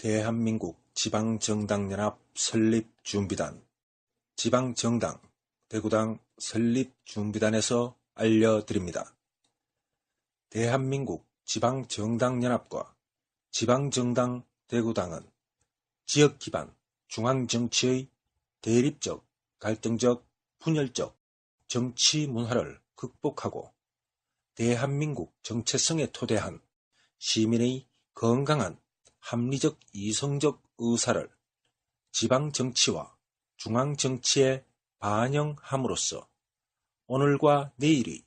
대한민국 지방정당연합 설립준비단 지방정당 대구당 설립준비단에서 알려드립니다. 대한민국 지방정당연합과 지방정당 대구당은 지역기반 중앙정치의 대립적, 갈등적, 분열적 정치 문화를 극복하고 대한민국 정체성에 토대한 시민의 건강한 합리적 이성적 의사를 지방정치와 중앙정치에 반영함으로써 오늘과 내일의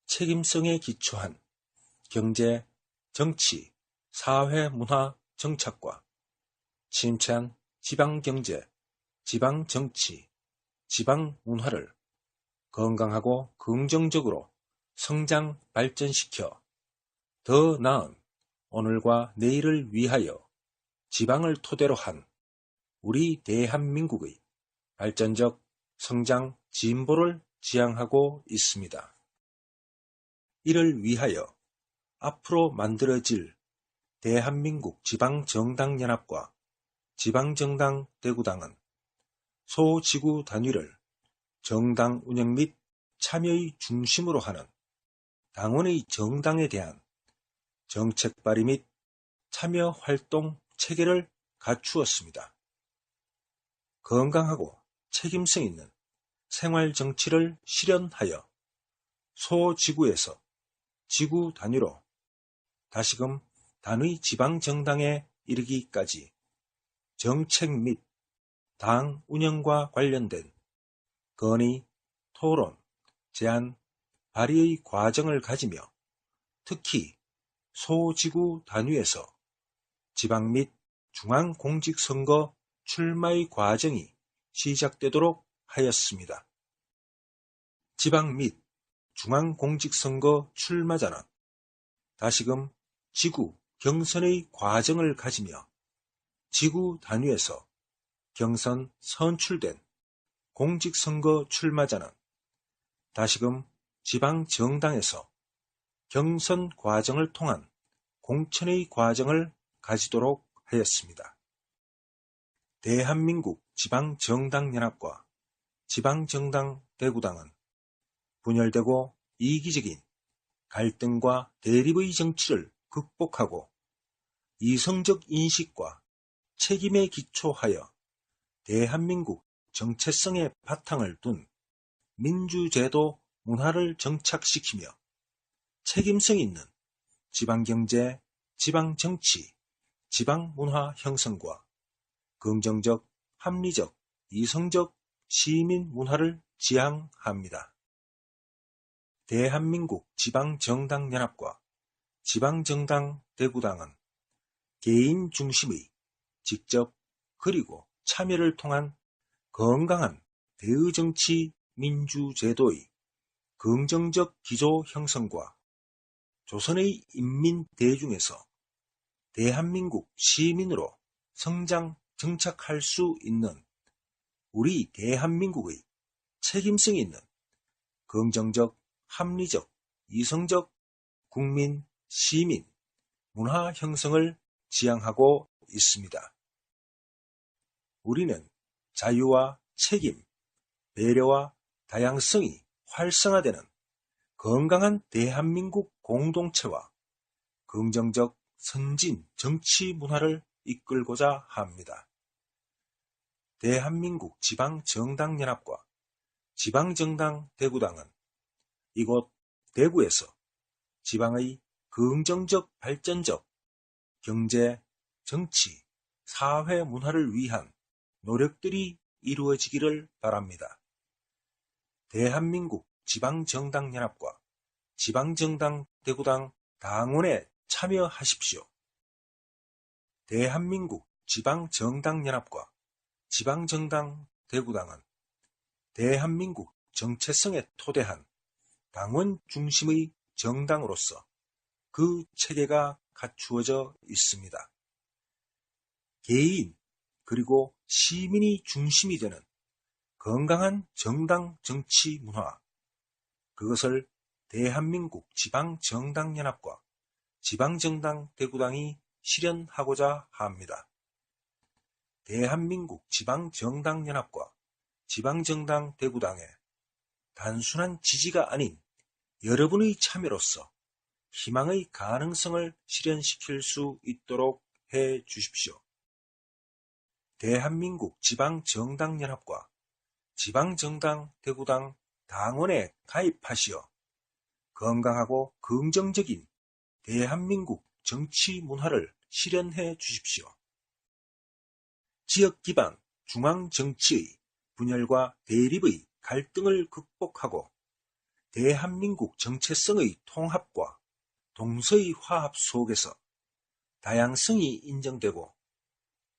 책임성에 기초한 경제, 정치, 사회, 문화 정착과 침체한 지방경제, 지방정치, 지방문화를 건강하고 긍정적으로 성장 발전시켜 더 나은 오늘과 내일을 위하여 지방을 토대로 한 우리 대한민국의 발전적 성장 진보를 지향하고 있습니다. 이를 위하여 앞으로 만들어질 대한민국 지방정당연합과 지방정당 대구당은 소지구 단위를 정당 운영 및 참여의 중심으로 하는 당원의 정당에 대한 정책 발의 및 참여 활동 체계를 갖추었습니다. 건강하고 책임성 있는 생활 정치를 실현하여 소지구에서 지구 단위로 다시금 단위 지방정당에 이르기까지 정책 및 당 운영과 관련된 건의, 토론, 제안, 발의의 과정을 가지며 특히 소지구 단위에서 지방 및 중앙공직선거 출마의 과정이 시작되도록 하였습니다. 지방 및 중앙공직선거 출마자는 다시금 지구 경선의 과정을 가지며 지구 단위에서 경선 선출된 공직선거 출마자는 다시금 지방정당에서 경선 과정을 통한 공천의 과정을 가지도록 하였습니다. 대한민국 지방정당연합과 지방정당 대구당은 분열되고 이기적인 갈등과 대립의 정치를 극복하고 이성적 인식과 책임에 기초하여 대한민국 정체성의 바탕을 둔 민주제도 문화를 정착시키며 책임성 있는 지방경제, 지방정치, 지방문화 형성과 긍정적, 합리적, 이성적 시민 문화를 지향합니다. 대한민국 지방정당연합과 지방정당 대구당은 개인 중심의 직접 그리고 참여를 통한 건강한 대의정치 민주제도의 긍정적 기조 형성과 조선의 인민 대중에서 대한민국 시민으로 성장 정착할 수 있는 우리 대한민국의 책임성 있는 긍정적, 합리적, 이성적 국민, 시민, 문화 형성을 지향하고 있습니다. 우리는 자유와 책임, 배려와 다양성이 활성화되는 건강한 대한민국 공동체와 긍정적 선진 정치 문화를 이끌고자 합니다. 대한민국 지방정당연합과 지방정당 대구당은 이곳 대구에서 지방의 긍정적 발전적 경제, 정치, 사회 문화를 위한 노력들이 이루어지기를 바랍니다. 대한민국 지방정당연합과 지방정당 대구당 당원에 참여하십시오. 대한민국 지방정당연합과 지방정당 대구당은 대한민국 정체성에 토대한 당원 중심의 정당으로서 그 체계가 갖추어져 있습니다. 개인 그리고 시민이 중심이 되는 건강한 정당 정치 문화, 그것을 대한민국 지방정당연합과 지방정당 대구당이 실현하고자 합니다. 대한민국 지방정당연합과 지방정당 대구당에 단순한 지지가 아닌 여러분의 참여로서 희망의 가능성을 실현시킬 수 있도록 해 주십시오. 대한민국 지방정당연합과 지방정당 대구당 당원에 가입하시어 건강하고 긍정적인 대한민국 정치 문화를 실현해 주십시오. 지역 기반 중앙 정치의 분열과 대립의 갈등을 극복하고 대한민국 정체성의 통합과 동서의 화합 속에서 다양성이 인정되고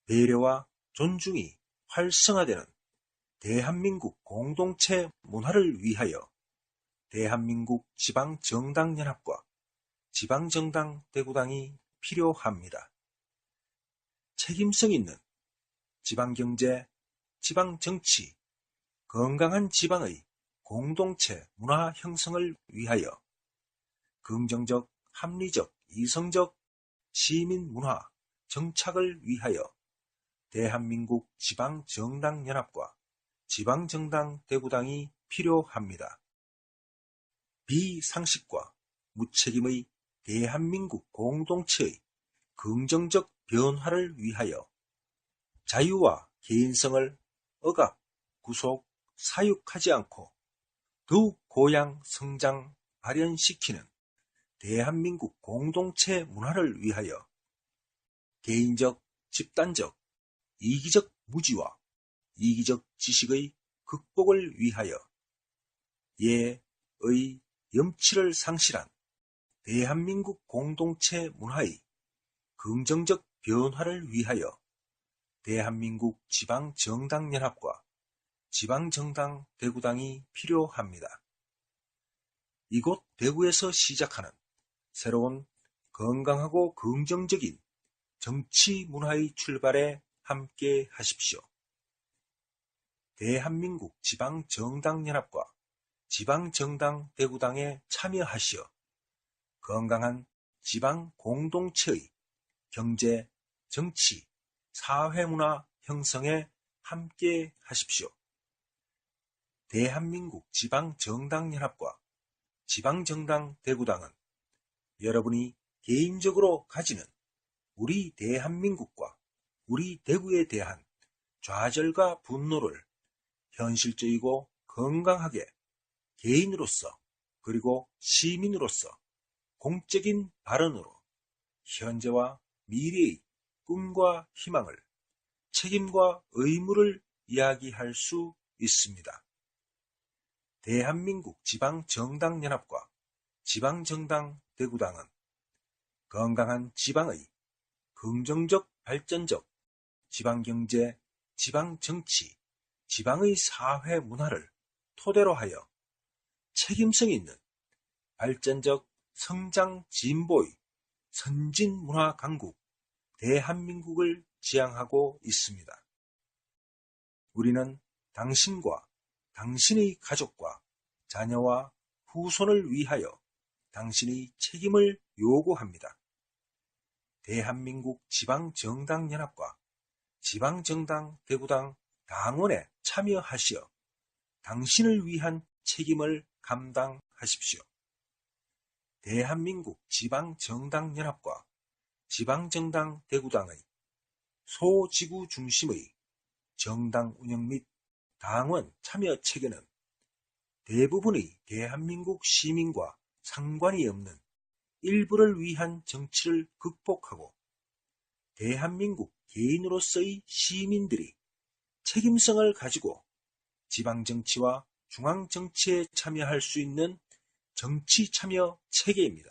배려와 존중이 활성화되는 대한민국 공동체 문화를 위하여 대한민국 지방정당연합과 지방정당 대구당이 필요합니다. 책임성 있는 지방경제, 지방정치, 건강한 지방의 공동체 문화 형성을 위하여 긍정적, 합리적, 이성적 시민문화 정착을 위하여 대한민국 지방정당연합과 지방정당 대구당이 필요합니다. 비상식과 무책임의 대한민국 공동체의 긍정적 변화를 위하여 자유와 개인성을 억압, 구속, 사육하지 않고 더욱 고양 성장, 발현시키는 대한민국 공동체 문화를 위하여 개인적, 집단적, 이기적 무지와 이기적 지식의 극복을 위하여 예의 염치를 상실한 대한민국 공동체 문화의 긍정적 변화를 위하여 대한민국 지방정당연합과 지방정당 대구당이 필요합니다. 이곳 대구에서 시작하는 새로운 건강하고 긍정적인 정치 문화의 출발에 함께 하십시오. 대한민국 지방정당연합과 지방정당 대구당에 참여하시어 건강한 지방 공동체의 경제, 정치, 사회문화 형성에 함께 하십시오. 대한민국 지방정당연합과 지방정당 대구당은 여러분이 개인적으로 가지는 우리 대한민국과 우리 대구에 대한 좌절과 분노를 현실적이고 건강하게 개인으로서 그리고 시민으로서 공적인 발언으로 현재와 미래의 꿈과 희망을 책임과 의무를 이야기할 수 있습니다. 대한민국 지방정당연합과 지방정당 대구당은 건강한 지방의 긍정적 발전적 지방경제, 지방정치, 지방의 사회 문화를 토대로 하여 책임성 있는 발전적 성장 진보의 선진문화 강국 대한민국을 지향하고 있습니다. 우리는 당신과 당신의 가족과 자녀와 후손을 위하여 당신의 책임을 요구합니다. 대한민국 지방정당연합과 지방정당 대구당 당원에 참여하시어 당신을 위한 책임을 감당하십시오. 대한민국 지방정당연합과 지방정당 대구당의 소지구 중심의 정당 운영 및 당원 참여 체계는 대부분의 대한민국 시민과 상관이 없는 일부를 위한 정치를 극복하고 대한민국 개인으로서의 시민들이 책임성을 가지고 지방정치와 중앙정치에 참여할 수 있는 정치 참여 체계입니다.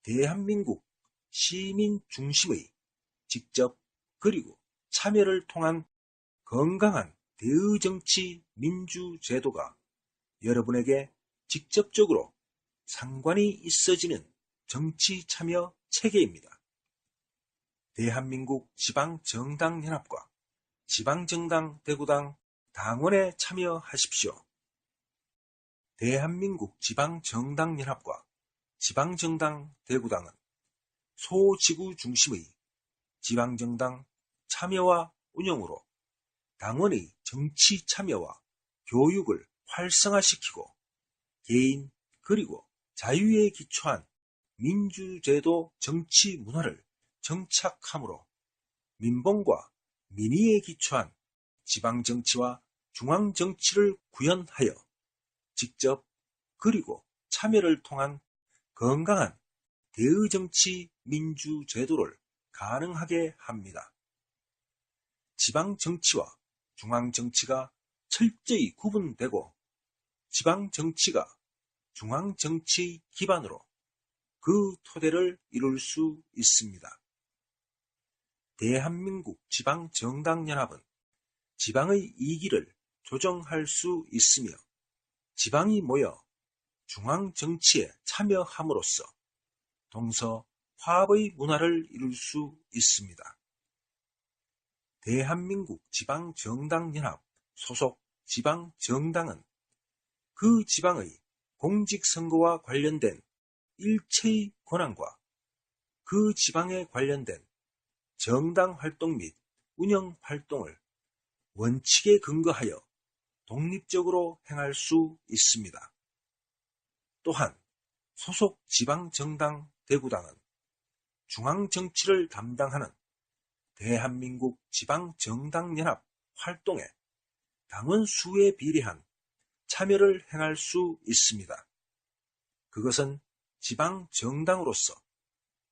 대한민국 시민 중심의 직접 그리고 참여를 통한 건강한 대의정치 민주제도가 여러분에게 직접적으로 상관이 있어지는 정치 참여 체계입니다. 대한민국 지방정당연합과 지방정당 대구당 당원에 참여하십시오. 대한민국 지방정당연합과 지방정당 대구당은 소지구 중심의 지방정당 참여와 운영으로 당원의 정치 참여와 교육을 활성화시키고 개인 그리고 자유에 기초한 민주제도 정치 문화를 정착함으로 민봉과 민의에 기초한 지방정치와 중앙정치를 구현하여 직접 그리고 참여를 통한 건강한 대의정치 민주제도를 가능하게 합니다. 지방정치와 중앙정치가 철저히 구분되고 지방정치가 중앙정치 기반으로 그 토대를 이룰 수 있습니다. 대한민국 지방정당연합은 지방의 이기를 조정할 수 있으며 지방이 모여 중앙정치에 참여함으로써 동서 화합의 문화를 이룰 수 있습니다. 대한민국 지방정당연합 소속 지방정당은 그 지방의 공직선거와 관련된 일체의 권한과 그 지방에 관련된 정당활동 및 운영활동을 원칙에 근거하여 독립적으로 행할 수 있습니다. 또한 소속 지방정당 대구당은 중앙정치를 담당하는 대한민국 지방정당연합 활동에 당원 수에 비례한 참여를 행할 수 있습니다. 그것은 지방정당으로서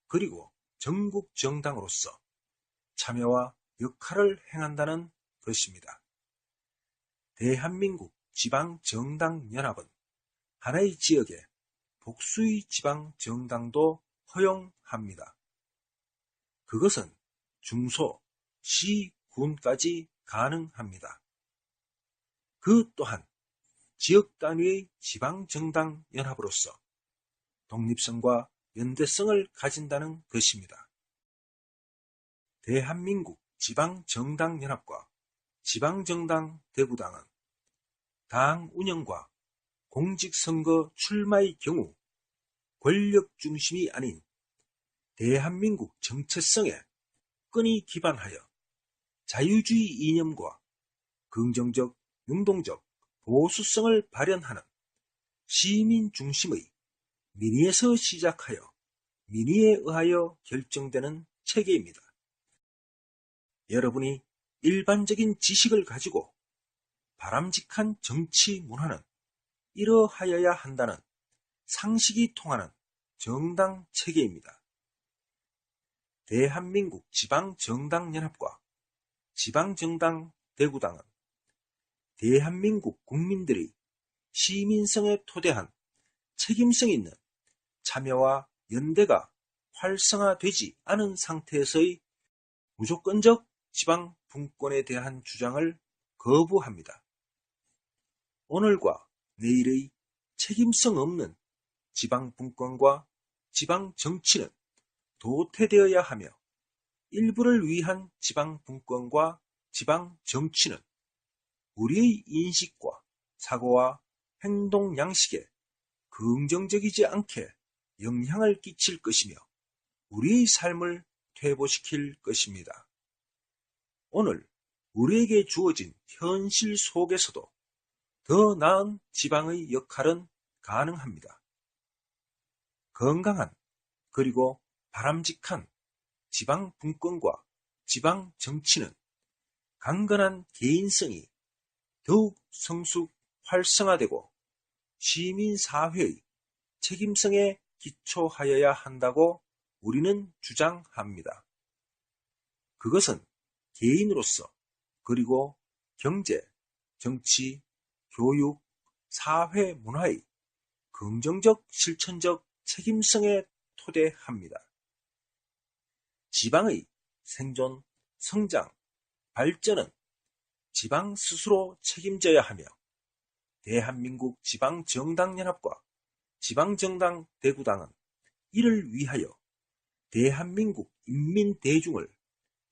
그리고 전국정당으로서 참여와 역할을 행한다는 것입니다. 대한민국 지방정당연합은 하나의 지역에 복수의 지방정당도 허용합니다. 그것은 중소, 시, 군까지 가능합니다. 그 또한 지역 단위의 지방정당연합으로서 독립성과 연대성을 가진다는 것입니다. 대한민국 지방정당연합과 지방정당 대구당은 당 운영과 공직선거 출마의 경우 권력 중심이 아닌 대한민국 정체성에 끈이 기반하여 자유주의 이념과 긍정적, 능동적 보수성을 발현하는 시민 중심의 민의에서 시작하여 민의에 의하여 결정되는 체계입니다. 여러분이 일반적인 지식을 가지고 바람직한 정치 문화는 이러하여야 한다는 상식이 통하는 정당 체계입니다. 대한민국 지방정당연합과 지방정당 대구당은 대한민국 국민들의 시민성에 토대한 책임성 있는 참여와 연대가 활성화되지 않은 상태에서의 무조건적 지방 분권에 대한 주장을 거부합니다. 오늘과 내일의 책임성 없는 지방 분권과 지방 정치는 도태되어야 하며 일부를 위한 지방 분권과 지방 정치는 우리의 인식과 사고와 행동 양식에 긍정적이지 않게 영향을 끼칠 것이며 우리의 삶을 퇴보시킬 것입니다. 오늘 우리에게 주어진 현실 속에서도 더 나은 지방의 역할은 가능합니다. 건강한 그리고 바람직한 지방 분권과 지방 정치는 강건한 개인성이 더욱 성숙 활성화되고 시민사회의 책임성에 기초하여야 한다고 우리는 주장합니다. 그것은 개인으로서 그리고 경제, 정치, 교육, 사회 문화의 긍정적 실천적 책임성에 토대합니다. 지방의 생존, 성장, 발전은 지방 스스로 책임져야 하며 대한민국 지방정당연합과 지방정당 대구당은 이를 위하여 대한민국 인민대중을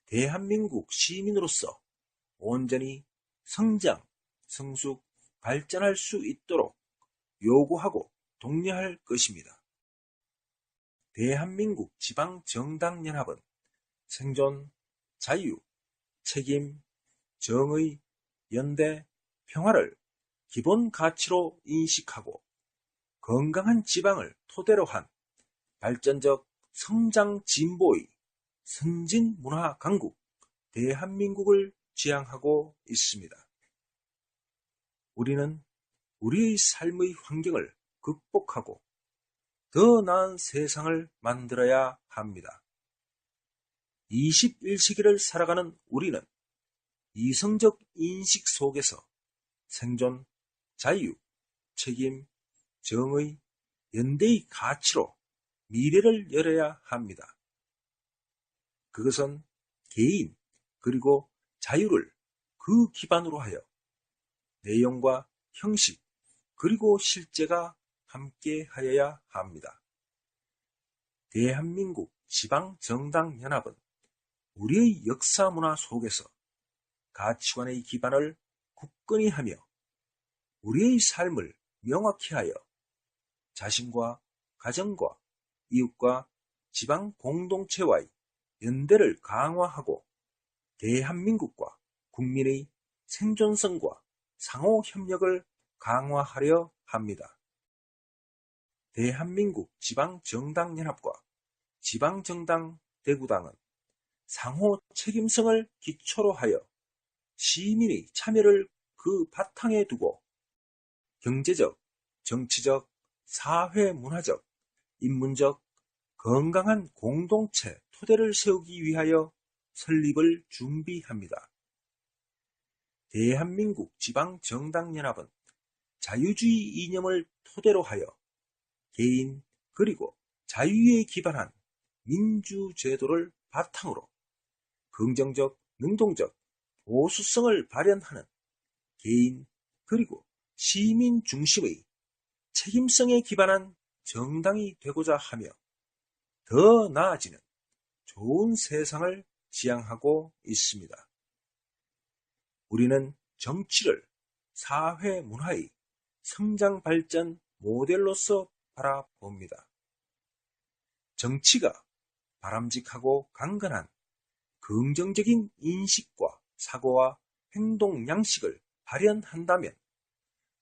대한민국 시민으로서 온전히 성장, 성숙, 발전할 수 있도록 요구하고 독려할 것입니다. 대한민국 지방정당연합은 생존, 자유, 책임, 정의, 연대, 평화를 기본 가치로 인식하고 건강한 지방을 토대로 한 발전적 성장 진보의 선진 문화 강국 대한민국을 지향하고 있습니다. 우리는 우리의 삶의 환경을 극복하고 더 나은 세상을 만들어야 합니다. 21세기를 살아가는 우리는 이성적 인식 속에서 생존, 자유, 책임, 정의, 연대의 가치로 미래를 열어야 합니다. 그것은 개인 그리고 자유를 그 기반으로 하여 내용과 형식 그리고 실제가 함께 하여야 합니다. 대한민국 지방정당연합은 우리의 역사 문화 속에서 가치관의 기반을 굳건히 하며 우리의 삶을 명확히 하여 자신과 가정과 이웃과 지방 공동체와의 연대를 강화하고 대한민국과 국민의 생존성과 상호 협력을 강화하려 합니다. 대한민국 지방정당연합과 지방정당 대구당은 상호 책임성을 기초로 하여 시민의 참여를 그 바탕에 두고 경제적, 정치적, 사회문화적, 인문적, 건강한 공동체 토대를 세우기 위하여 설립을 준비합니다. 대한민국 지방정당연합은 자유주의 이념을 토대로 하여 개인 그리고 자유에 기반한 민주제도를 바탕으로 긍정적, 능동적, 보수성을 발현하는 개인 그리고 시민 중심의 책임성에 기반한 정당이 되고자 하며 더 나아지는 좋은 세상을 지향하고 있습니다. 우리는 정치를 사회 문화의 성장 발전 모델로서 바라봅니다. 정치가 바람직하고 강건한 긍정적인 인식과 사고와 행동 양식을 발현한다면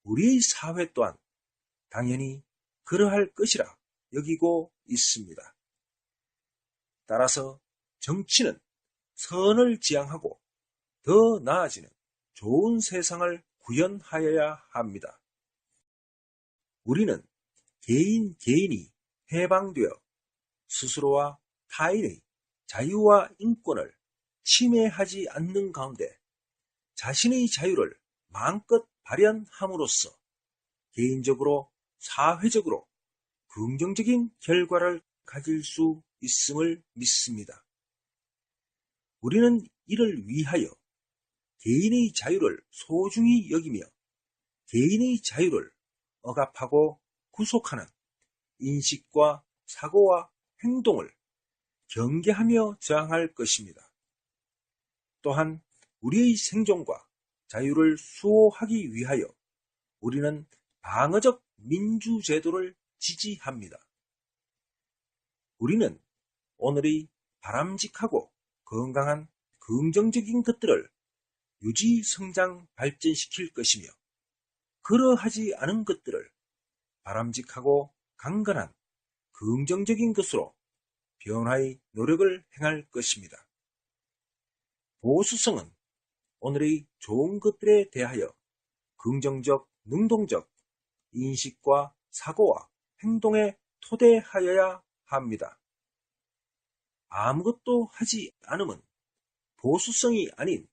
우리의 사회 또한 당연히 그러할 것이라 여기고 있습니다. 따라서 정치는 선을 지향하고 더 나아지는 좋은 세상을 구현하여야 합니다. 우리는 개인이 해방되어 스스로와 타인의 자유와 인권을 침해하지 않는 가운데 자신의 자유를 마음껏 발현함으로써 개인적으로 사회적으로 긍정적인 결과를 가질 수 있음을 믿습니다. 우리는 이를 위하여 개인의 자유를 소중히 여기며 개인의 자유를 억압하고 구속하는 인식과 사고와 행동을 경계하며 저항할 것입니다. 또한 우리의 생존과 자유를 수호하기 위하여 우리는 방어적 민주제도를 지지합니다. 우리는 오늘의 바람직하고 건강한 긍정적인 것들을 유지, 성장, 발전시킬 것이며 그러하지 않은 것들을 바람직하고 강건한 긍정적인 것으로 변화의 노력을 행할 것입니다. 보수성은 오늘의 좋은 것들에 대하여 긍정적, 능동적 인식과 사고와 행동에 토대하여야 합니다. 아무것도 하지 않음은 보수성이 아닌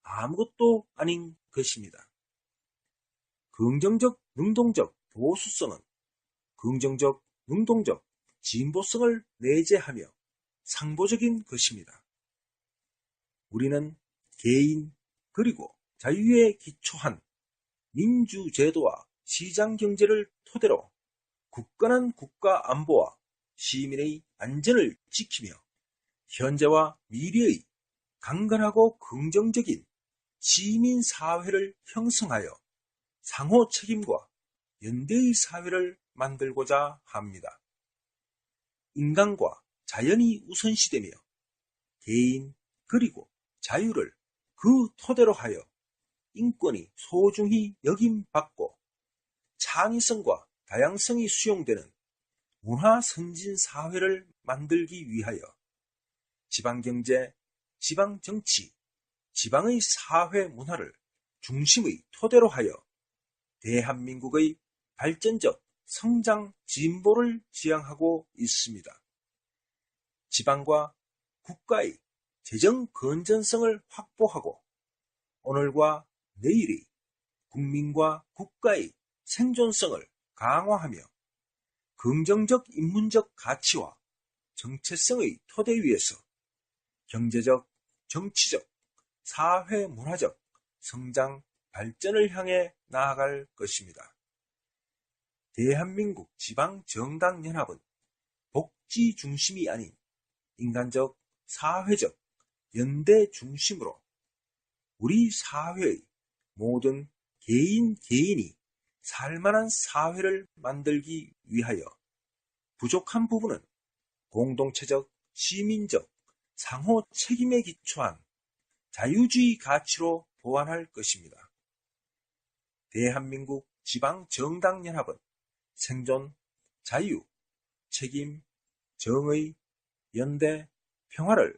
아무것도 아닌 것입니다. 긍정적, 능동적 보수성은 긍정적, 능동적 진보성을 내재하며 상보적인 것입니다. 우리는 개인 그리고 자유에 기초한 민주제도와 시장경제를 토대로 굳건한 국가 안보와 시민의 안전을 지키며 현재와 미래의 강건하고 긍정적인 시민사회를 형성하여 상호 책임과 연대의 사회를 만들고자 합니다. 인간과 자연이 우선시되며 개인 그리고 자유를 그 토대로 하여 인권이 소중히 여김받고 창의성과 다양성이 수용되는 문화 선진 사회를 만들기 위하여 지방경제, 지방정치, 지방의 사회 문화를 중심의 토대로 하여 대한민국의 발전적 성장 진보를 지향하고 있습니다. 지방과 국가의 재정 건전성을 확보하고 오늘과 내일이 국민과 국가의 생존성을 강화하며 긍정적 인문적 가치와 정체성의 토대 위에서 경제적, 정치적, 사회문화적 성장, 발전을 향해 나아갈 것입니다. 대한민국 지방정당연합은 복지 중심이 아닌 인간적, 사회적, 연대 중심으로 우리 사회의 모든 개인이 살만한 사회를 만들기 위하여 부족한 부분은 공동체적, 시민적, 상호 책임에 기초한 자유주의 가치로 보완할 것입니다. 대한민국 지방정당연합은 생존, 자유, 책임, 정의, 연대, 평화를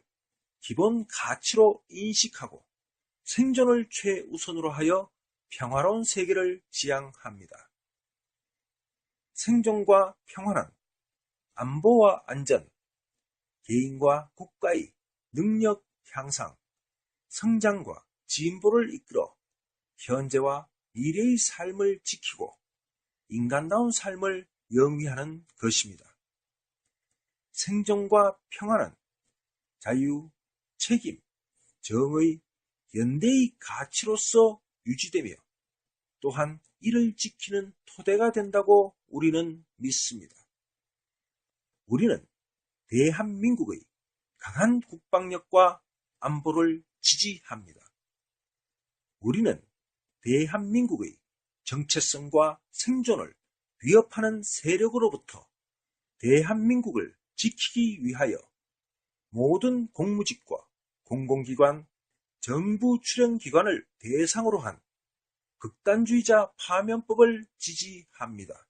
기본 가치로 인식하고 생존을 최우선으로 하여 평화로운 세계를 지향합니다. 생존과 평화는 안보와 안전, 개인과 국가의 능력 향상, 성장과 진보를 이끌어 현재와 미래의 삶을 지키고 인간다운 삶을 영위하는 것입니다. 생존과 평화는 자유, 책임, 정의, 연대의 가치로서 유지되며 또한 이를 지키는 토대가 된다고 우리는 믿습니다. 우리는 대한민국의 강한 국방력과 안보를 지지합니다. 우리는 대한민국의 정체성과 생존을 위협하는 세력으로부터 대한민국을 지키기 위하여 모든 공무직과 공공기관, 정부 출연기관을 대상으로 한 극단주의자 파면법을 지지합니다.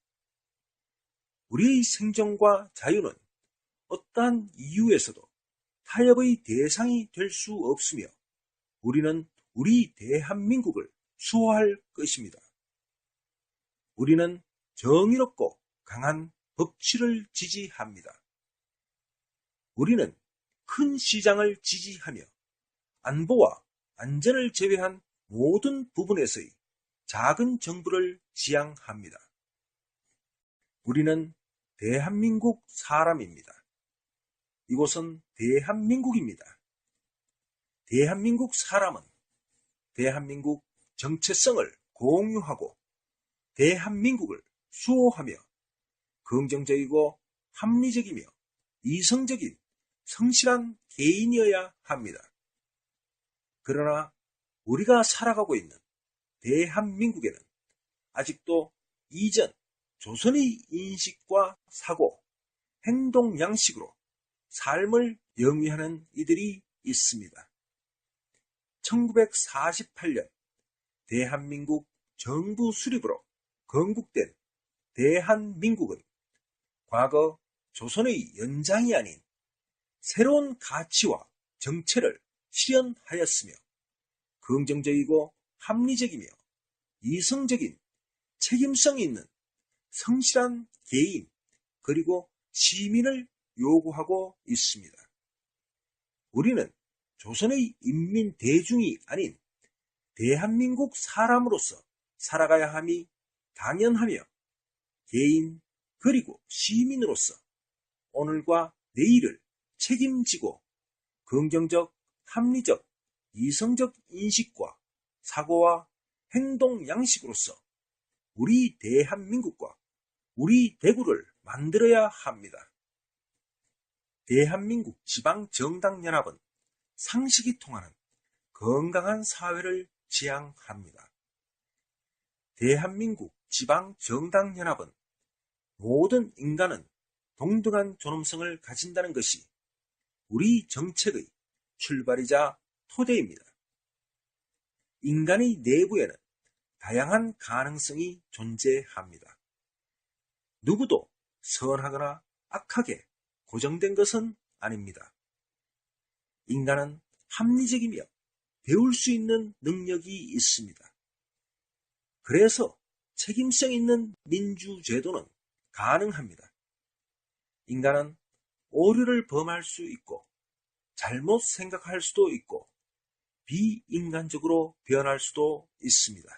우리의 생존과 자유는 어떠한 이유에서도 타협의 대상이 될 수 없으며 우리는 우리 대한민국을 수호할 것입니다. 우리는 정의롭고 강한 법치를 지지합니다. 우리는 큰 시장을 지지하며 안보와 안전을 제외한 모든 부분에서의 작은 정부를 지향합니다. 우리는 대한민국 사람입니다. 이곳은 대한민국입니다. 대한민국 사람은 대한민국 정체성을 공유하고 대한민국을 수호하며 긍정적이고 합리적이며 이성적인 성실한 개인이어야 합니다. 그러나 우리가 살아가고 있는 대한민국에는 아직도 이전 조선의 인식과 사고, 행동 양식으로 삶을 영위하는 이들이 있습니다. 1948년 대한민국 정부 수립으로 건국된 대한민국은 과거 조선의 연장이 아닌 새로운 가치와 정체를 실현하였으며 긍정적이고 합리적이며 이성적인 책임성이 있는 성실한 개인 그리고 시민을 요구하고 있습니다. 우리는 조선의 인민 대중이 아닌 대한민국 사람으로서 살아가야 함이 당연하며 개인 그리고 시민으로서 오늘과 내일을 책임지고 긍정적, 합리적, 이성적 인식과 사고와 행동 양식으로서 우리 대한민국과 우리 대구를 만들어야 합니다. 대한민국 지방정당연합은 상식이 통하는 건강한 사회를 지향합니다. 대한민국 지방정당연합은 모든 인간은 동등한 존엄성을 가진다는 것이 우리 정책의 출발이자 토대입니다. 인간의 내부에는 다양한 가능성이 존재합니다. 누구도 선하거나 악하게 고정된 것은 아닙니다. 인간은 합리적이며 배울 수 있는 능력이 있습니다. 그래서 책임성 있는 민주제도는 가능합니다. 인간은 오류를 범할 수 있고 잘못 생각할 수도 있고 비인간적으로 변할 수도 있습니다.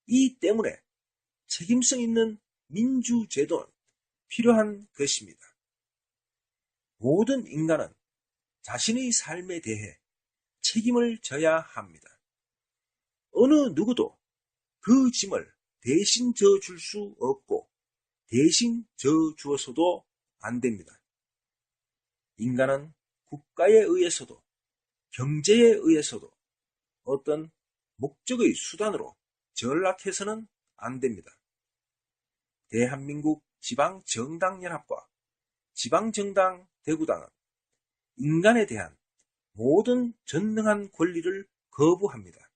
이 때문에 책임성 있는 민주제도는 필요한 것입니다. 모든 인간은 자신의 삶에 대해 책임을 져야 합니다. 어느 누구도 그 짐을 대신 져줄 수 없고 대신 져주어서도 안 됩니다. 인간은 국가에 의해서도 경제에 의해서도 어떤 목적의 수단으로 전락해서는 안 됩니다. 대한민국 지방정당연합과 지방정당 대구당은 인간에 대한 모든 전능한 권리를 거부합니다.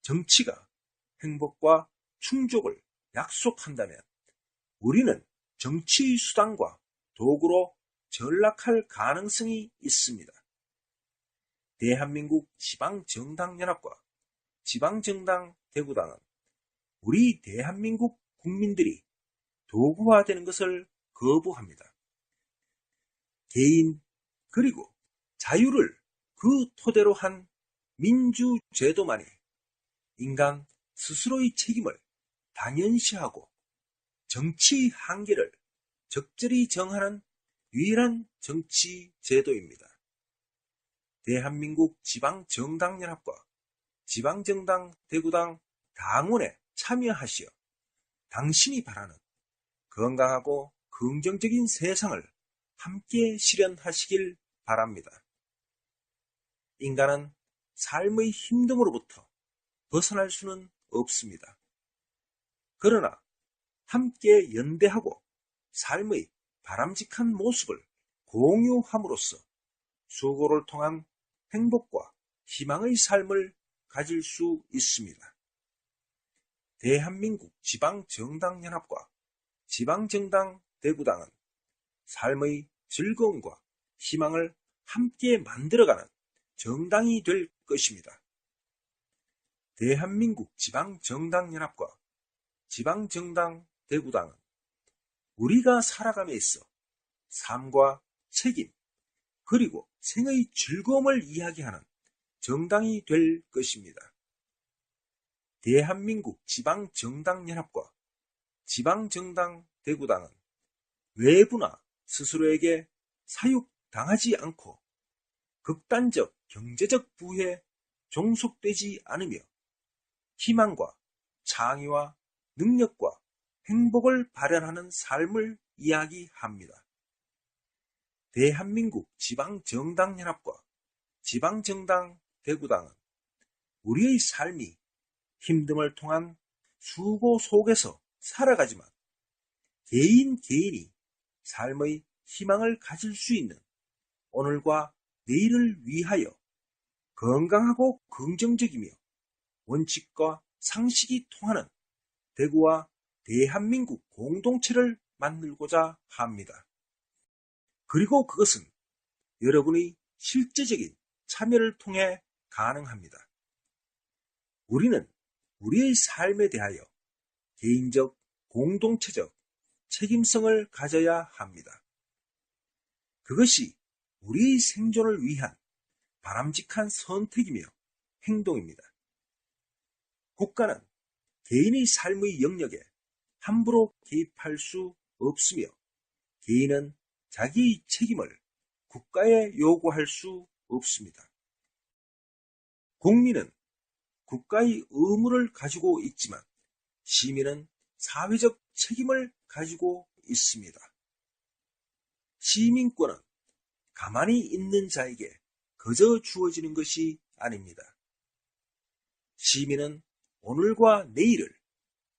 정치가 행복과 충족을 약속한다면 우리는 정치의 수단과 도구로 전락할 가능성이 있습니다. 대한민국 지방정당연합과 지방정당 대구당은 우리 대한민국 국민들이 도구화되는 것을 거부합니다. 개인 그리고 자유를 그 토대로 한 민주제도만이 인간 스스로의 책임을 당연시하고 정치의 한계를 적절히 정하는 유일한 정치제도입니다. 대한민국 지방정당연합과 지방정당 대구당 당원에 참여하시어 당신이 바라는 건강하고 긍정적인 세상을 함께 실현하시길 바랍니다. 인간은 삶의 힘듦으로부터 벗어날 수는 없습니다. 그러나 함께 연대하고 삶의 바람직한 모습을 공유함으로써 수고를 통한 행복과 희망의 삶을 가질 수 있습니다. 대한민국 지방정당연합과 지방정당 대구당은 삶의 즐거움과 희망을 함께 만들어가는 정당이 될 것입니다. 대한민국 지방정당연합과 지방정당 대구당은 우리가 살아감에 있어 삶과 책임 그리고 생의 즐거움을 이야기하는 정당이 될 것입니다. 대한민국 지방정당연합과 지방정당 대구당은 외부나 스스로에게 사육당하지 않고 극단적 경제적 부에 종속되지 않으며 희망과 창의와 능력과 행복을 발현하는 삶을 이야기합니다. 대한민국 지방정당연합과 지방정당 대구당은 우리의 삶이 힘듦을 통한 수고 속에서 살아가지만 개인이 삶의 희망을 가질 수 있는 오늘과 내일을 위하여 건강하고 긍정적이며 원칙과 상식이 통하는 대구와 대한민국 공동체를 만들고자 합니다. 그리고 그것은 여러분의 실제적인 참여를 통해 가능합니다. 우리는 우리의 삶에 대하여 개인적, 공동체적 책임성을 가져야 합니다. 그것이 우리의 생존을 위한 바람직한 선택이며 행동입니다. 국가는 개인의 삶의 영역에 함부로 개입할 수 없으며 개인은 자기의 책임을 국가에 요구할 수 없습니다. 국민은 국가의 의무를 가지고 있지만 시민은 사회적 책임을 가지고 있습니다. 시민권은 가만히 있는 자에게 거저 주어지는 것이 아닙니다. 시민은 오늘과 내일을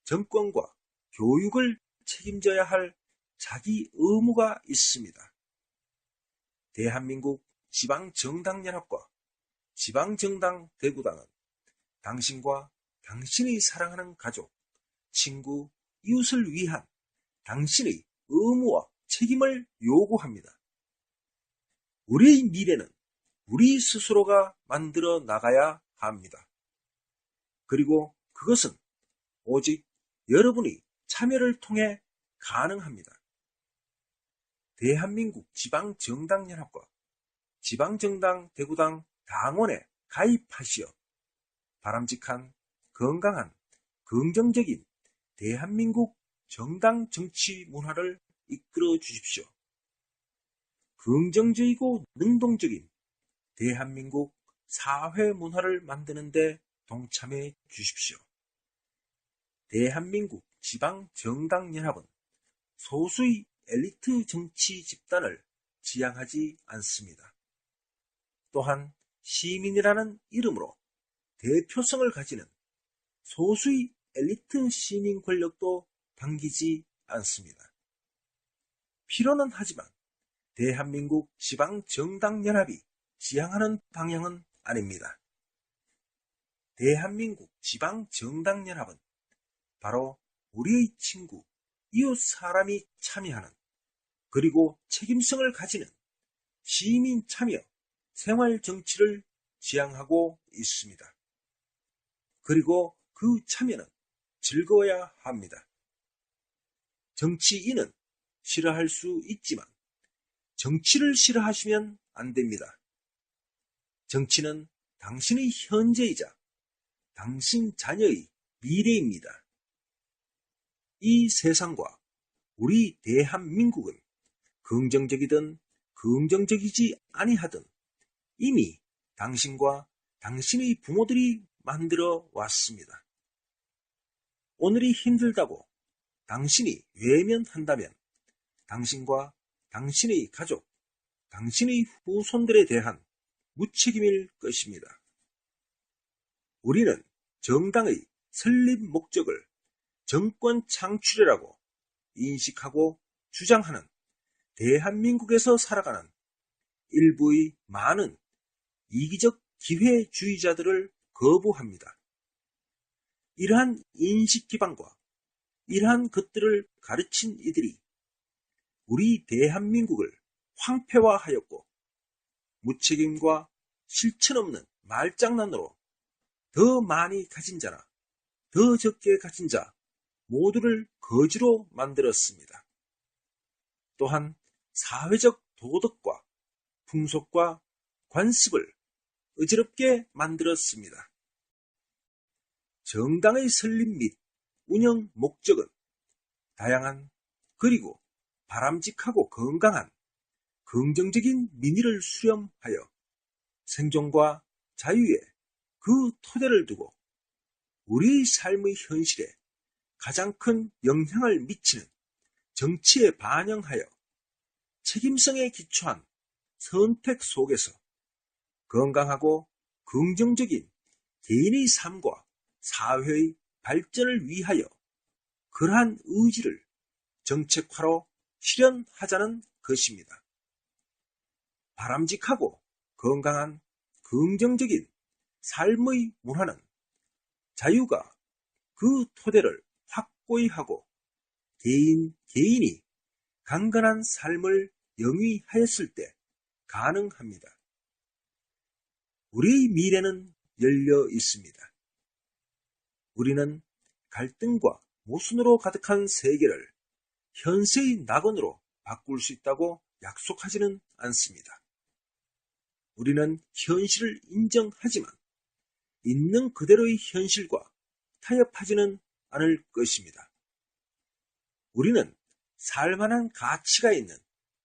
정권과 교육을 책임져야 할 자기 의무가 있습니다. 대한민국 지방정당연합과 지방정당 대구당은 당신과 당신이 사랑하는 가족, 친구, 이웃을 위한 당신의 의무와 책임을 요구합니다. 우리의 미래는 우리 스스로가 만들어 나가야 합니다. 그리고 그것은 오직 여러분의 참여를 통해 가능합니다. 대한민국 지방정당연합과 지방정당 대구당 당원에 가입하시어 바람직한, 건강한, 긍정적인 대한민국 정당 정치 문화를 이끌어 주십시오. 긍정적이고 능동적인 대한민국 사회 문화를 만드는 데 동참해 주십시오. 대한민국 지방정당연합은 소수의 엘리트 정치 집단을 지향하지 않습니다. 또한 시민이라는 이름으로 대표성을 가지는 소수의 엘리트 시민 권력도 반기지 않습니다. 필요는 하지만 대한민국 지방정당연합이 지향하는 방향은 아닙니다. 대한민국 지방정당연합은 바로 우리의 친구, 이웃 사람이 참여하는, 그리고 책임성을 가지는 시민 참여 생활 정치를 지향하고 있습니다. 그리고 그 참여는 즐거워야 합니다. 정치인은 싫어할 수 있지만 정치를 싫어하시면 안 됩니다. 정치는 당신의 현재이자 당신 자녀의 미래입니다. 이 세상과 우리 대한민국은 긍정적이든 긍정적이지 아니하든 이미 당신과 당신의 부모들이 만들어 왔습니다. 오늘이 힘들다고 당신이 외면한다면 당신과 당신의 가족, 당신의 후손들에 대한 무책임일 것입니다. 우리는 정당의 설립 목적을 정권 창출이라고 인식하고 주장하는 대한민국에서 살아가는 일부의 많은 이기적 기회주의자들을 거부합니다. 이러한 인식 기반과 이러한 것들을 가르친 이들이 우리 대한민국을 황폐화하였고 무책임과 실천 없는 말장난으로 더 많이 가진 자나 더 적게 가진 자 모두를 거지로 만들었습니다. 또한 사회적 도덕과 풍속과 관습을 어지럽게 만들었습니다. 정당의 설립 및 운영 목적은 다양한, 그리고 바람직하고 건강한 긍정적인 민의를 수렴하여 생존과 자유에 그 토대를 두고 우리 삶의 현실에 가장 큰 영향을 미치는 정치에 반영하여 책임성에 기초한 선택 속에서 건강하고 긍정적인 개인의 삶과 사회의 발전을 위하여 그러한 의지를 정책화로 실현하자는 것입니다. 바람직하고 건강한 긍정적인 삶의 문화는 자유가 그 토대를 확고히 하고 개인이 강건한 삶을 영위하였을 때 가능합니다. 우리의 미래는 열려 있습니다. 우리는 갈등과 모순으로 가득한 세계를 현세의 낙원으로 바꿀 수 있다고 약속하지는 않습니다. 우리는 현실을 인정하지만 있는 그대로의 현실과 타협하지는 않을 것입니다. 우리는 살만한 가치가 있는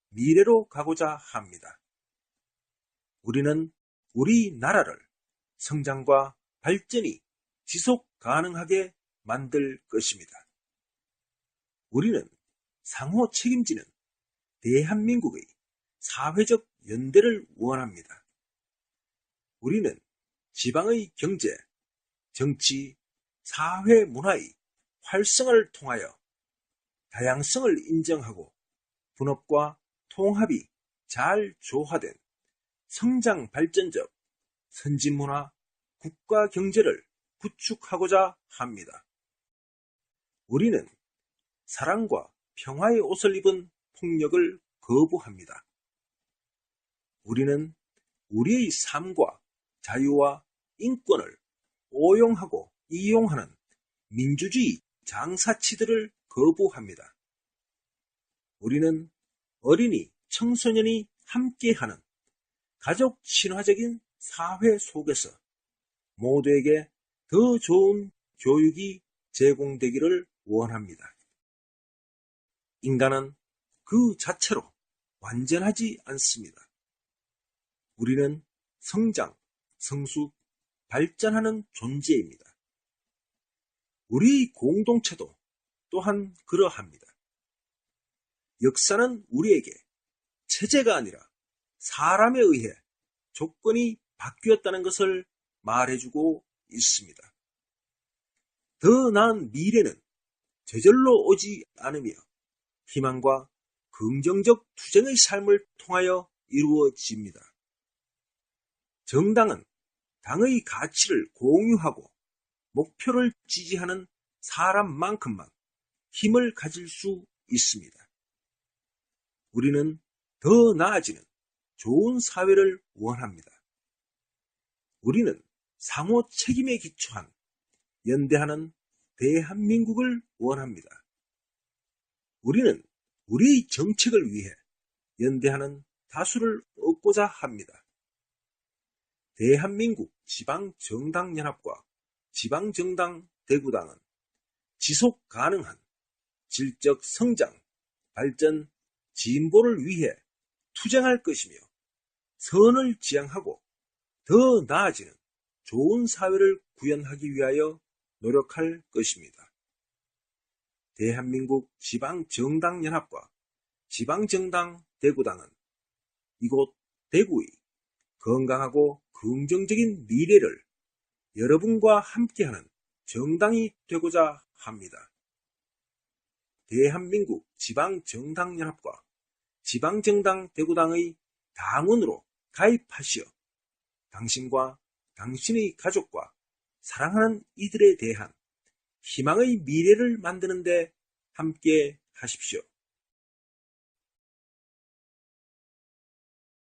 미래로 가고자 합니다. 우리는 우리나라를 성장과 발전이 지속 가능하게 만들 것입니다. 우리는 상호 책임지는 대한민국의 사회적 연대를 원합니다. 우리는 지방의 경제, 정치, 사회 문화의 활성화를 통하여 다양성을 인정하고 분업과 통합이 잘 조화된 성장 발전적 선진문화, 국가 경제를 구축하고자 합니다. 우리는 사랑과 평화의 옷을 입은 폭력을 거부합니다. 우리는 우리의 삶과 자유와 인권을 오용하고 이용하는 민주주의 장사치들을 거부합니다. 우리는 어린이, 청소년이 함께하는 가족 친화적인 사회 속에서 모두에게 더 좋은 교육이 제공되기를 원합니다. 인간은 그 자체로 완전하지 않습니다. 우리는 성장, 성숙, 발전하는 존재입니다. 우리 공동체도 또한 그러합니다. 역사는 우리에게 체제가 아니라 사람에 의해 조건이 바뀌었다는 것을 말해주고 있습니다. 더 나은 미래는 저절로 오지 않으며 희망과 긍정적 투쟁의 삶을 통하여 이루어집니다. 정당은 당의 가치를 공유하고 목표를 지지하는 사람만큼만 힘을 가질 수 있습니다. 우리는 더 나아지는 좋은 사회를 원합니다. 우리는 상호 책임에 기초한 연대하는 대한민국을 원합니다. 우리는 우리의 정책을 위해 연대하는 다수를 얻고자 합니다. 대한민국 지방정당연합과 지방정당 대구당은 지속 가능한 질적 성장, 발전, 진보를 위해 투쟁할 것이며 선을 지향하고 더 나아지는 좋은 사회를 구현하기 위하여 노력할 것입니다. 대한민국 지방정당연합과 지방정당 대구당은 이곳 대구의 건강하고 긍정적인 미래를 여러분과 함께하는 정당이 되고자 합니다. 대한민국 지방정당연합과 지방정당 대구당의 당원으로 가입하시어 당신과 당신의 가족과 사랑하는 이들에 대한 희망의 미래를 만드는 데 함께 하십시오.